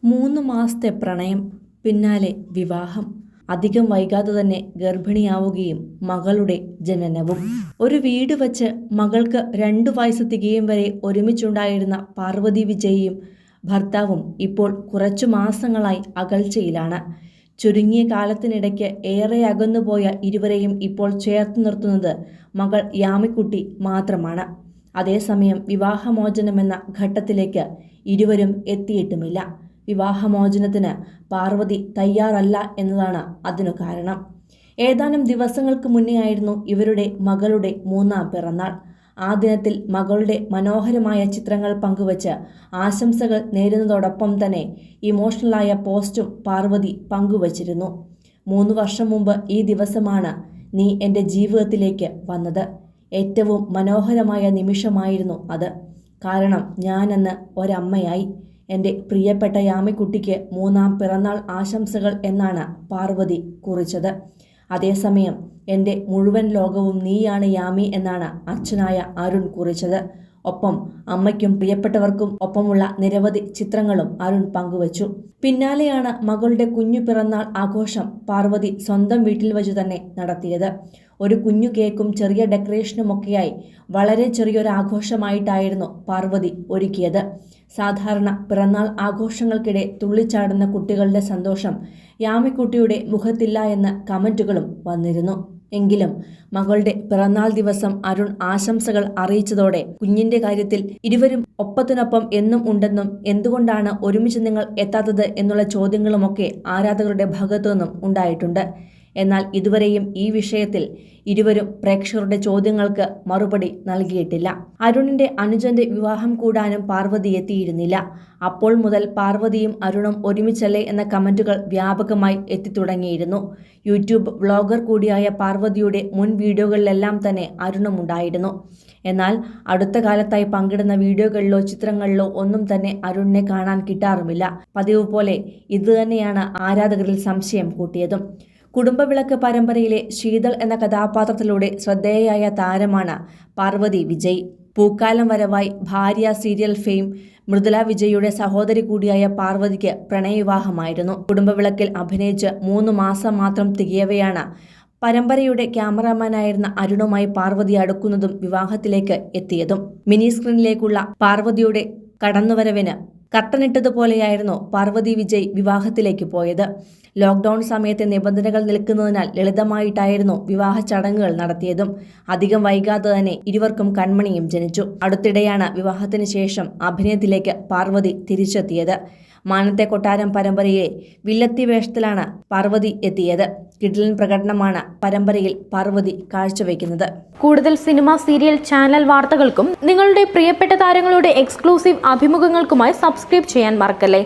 3 മാസത്തെ പ്രണയം, പിന്നാലെ വിവാഹം. അധികം വൈകാതെ തന്നെ ഗർഭിണിയാവുകയും മകളുടെ ജനനവും. ഒരു വീട് വച്ച് മകൾക്ക് 2 വയസ്സ് തികയും വരെ ഒരുമിച്ചുണ്ടായിരുന്ന പാർവതി വിജയിയും ഭർത്താവും ഇപ്പോൾ കുറച്ചു മാസങ്ങളായി അകൽച്ചയിലാണ്. ചുരുങ്ങിയ കാലത്തിനിടയ്ക്ക് ഏറെ അകന്നുപോയ ഇരുവരെയും ഇപ്പോൾ ചേർത്ത് നിർത്തുന്നത് മകൾ യാമിക്കുട്ടി മാത്രമാണ്. അതേസമയം വിവാഹമോചനമെന്ന ഘട്ടത്തിലേക്ക് ഇരുവരും എത്തിയിട്ടുമില്ല. വിവാഹമോചനത്തിന് പാർവതി തയ്യാറല്ല എന്നതാണ് അതിനു കാരണം. ഏതാനും ദിവസങ്ങൾക്ക് മുന്നെയായിരുന്നു ഇവരുടെ മകളുടെ 3ാം പിറന്നാൾ. ആ ദിനത്തിൽ മകളുടെ മനോഹരമായ ചിത്രങ്ങൾ പങ്കുവച്ച് ആശംസകൾ നേരുന്നതോടൊപ്പം തന്നെ ഇമോഷണലായ പോസ്റ്റും പാർവതി പങ്കുവച്ചിരുന്നു. 3 വർഷം മുമ്പ് ഈ ദിവസമാണ് നീ എൻ്റെ ജീവിതത്തിലേക്ക് വന്നത്. ഏറ്റവും മനോഹരമായ നിമിഷമായിരുന്നു അത്. കാരണം ഞാനന്ന് ഒരമ്മയായി. എൻ്റെ പ്രിയപ്പെട്ട യാമിക്കുട്ടിക്ക് 3ാം പിറന്നാൾ ആശംസകൾ എന്നാണ് പാർവതി കുറിച്ചത്. അതേസമയം എൻ്റെ മുഴുവൻ ലോകവും നീയാണ് യാമി എന്നാണ് അച്ഛനായ അരുൺ കുറിച്ചത്. ഒപ്പം അമ്മയ്ക്കും പ്രിയപ്പെട്ടവർക്കും ഒപ്പമുള്ള നിരവധി ചിത്രങ്ങളും അരുൺ പങ്കുവച്ചു. പിന്നാലെയാണ് മകളുടെ കുഞ്ഞു പിറന്നാൾ ആഘോഷം പാർവതി സ്വന്തം വീട്ടിൽ വച്ചു തന്നെ നടത്തിയത്. ഒരു കുഞ്ഞു കേക്കും ചെറിയ ഡെക്കറേഷനുമൊക്കെയായി വളരെ ചെറിയൊരു ആഘോഷമായിട്ടായിരുന്നു പാർവതി ഒരുക്കിയത്. സാധാരണ പിറന്നാൾ ആഘോഷങ്ങൾക്കിടെ തുള്ളിച്ചാടുന്ന കുട്ടികളുടെ സന്തോഷം യാമിക്കുട്ടിയുടെ മുഖത്തില്ല എന്ന കമന്റുകളും വന്നിരുന്നു. എങ്കിലും മകളുടെ പിറന്നാൾ ദിവസം അരുൺ ആശംസകൾ അറിയിച്ചതോടെ കുഞ്ഞിന്റെ കാര്യത്തിൽ ഇരുവരും ഒപ്പത്തിനൊപ്പം എന്നും ഉണ്ടെന്നും എന്തുകൊണ്ടാണ് ഒരുമിച്ച് നിങ്ങൾ എത്താത്തത് എന്നുള്ള ചോദ്യങ്ങളുമൊക്കെ ആരാധകരുടെ ഭാഗത്തു നിന്നും ഉണ്ടായിട്ടുണ്ട്. എന്നാൽ ഇതുവരെയും ഈ വിഷയത്തിൽ ഇരുവരും പ്രേക്ഷകരുടെ ചോദ്യങ്ങൾക്ക് മറുപടി നൽകിയിട്ടില്ല. അരുണിന്റെ അനുജന്റെ വിവാഹം കൂടാനും പാർവതി എത്തിയിരുന്നില്ല. അപ്പോൾ മുതൽ പാർവതിയും അരുണും ഒരുമിച്ചല്ലേ എന്ന കമന്റുകൾ വ്യാപകമായി എത്തിത്തുടങ്ങിയിരുന്നു. യൂട്യൂബ് വ്ളോഗർ കൂടിയായ പാർവതിയുടെ മുൻ വീഡിയോകളിലെല്ലാം തന്നെ അരുണും ഉണ്ടായിരുന്നു. എന്നാൽ അടുത്ത കാലത്തായി പങ്കിടുന്ന വീഡിയോകളിലോ ചിത്രങ്ങളിലോ ഒന്നും തന്നെ അരുണിനെ കാണാൻ കിട്ടാറുമില്ല. പതിവ് പോലെ ഇതുതന്നെയാണ് ആരാധകരിൽ സംശയം കൂട്ടിയതും. കുടുംബവിളക്ക് പരമ്പരയിലെ ശീതൾ എന്ന കഥാപാത്രത്തിലൂടെ ശ്രദ്ധേയയായ താരമാണ് പാർവതി വിജയ്. പൂക്കാലം വരവായി, ഭാര്യ സീരിയൽ ഫെയിം, മൃദുല വിജയിയുടെ സഹോദരി കൂടിയായ പാർവതിക്ക് പ്രണയവിവാഹമായിരുന്നു. കുടുംബവിളക്കിൽ അഭിനയിച്ച് 3 മാസം മാത്രം തികയവെയാണ് പരമ്പരയുടെ ക്യാമറാമാനായിരുന്ന അരുണുമായി പാർവതി അടുക്കുന്നതും വിവാഹത്തിലേക്ക് എത്തിയതും. മിനി സ്ക്രീനിലേക്കുള്ള പാർവതിയുടെ കടന്നുവരവിന് കർട്ടനിട്ടതുപോലെയായിരുന്നു പാർവതി വിജയ് വിവാഹത്തിലേക്ക് പോയത്. ലോക്ക്ഡൌൺ സമയത്തെ നിബന്ധനകൾ നിൽക്കുന്നതിനാൽ ലളിതമായിട്ടായിരുന്നു വിവാഹ ചടങ്ങുകൾ നടത്തിയതും. അധികം വൈകാതെ തന്നെ ഇരുവർക്കും കൺമണിയും ജനിച്ചു. അടുത്തിടെയാണ് വിവാഹത്തിന് ശേഷം അഭിനയത്തിലേക്ക് പാർവതി തിരിച്ചെത്തിയത്. മാനത്തെ കൊട്ടാരം പരമ്പരയിലെ വില്ലത്തി വേഷത്തിലാണ് പാർവതി എത്തിയത്. കിടിലൻ പ്രകടനമാണ് പരമ്പരയിൽ പാർവതി കാഴ്ചവെക്കുന്നത്. കൂടുതൽ സിനിമ, സീരിയൽ, ചാനൽ വാർത്തകൾക്കും നിങ്ങളുടെ പ്രിയപ്പെട്ട താരങ്ങളുടെ എക്സ്ക്ലൂസീവ് അഭിമുഖങ്ങൾക്കുമായി സബ്സ്ക്രൈബ് ചെയ്യാൻ മറക്കല്ലേ.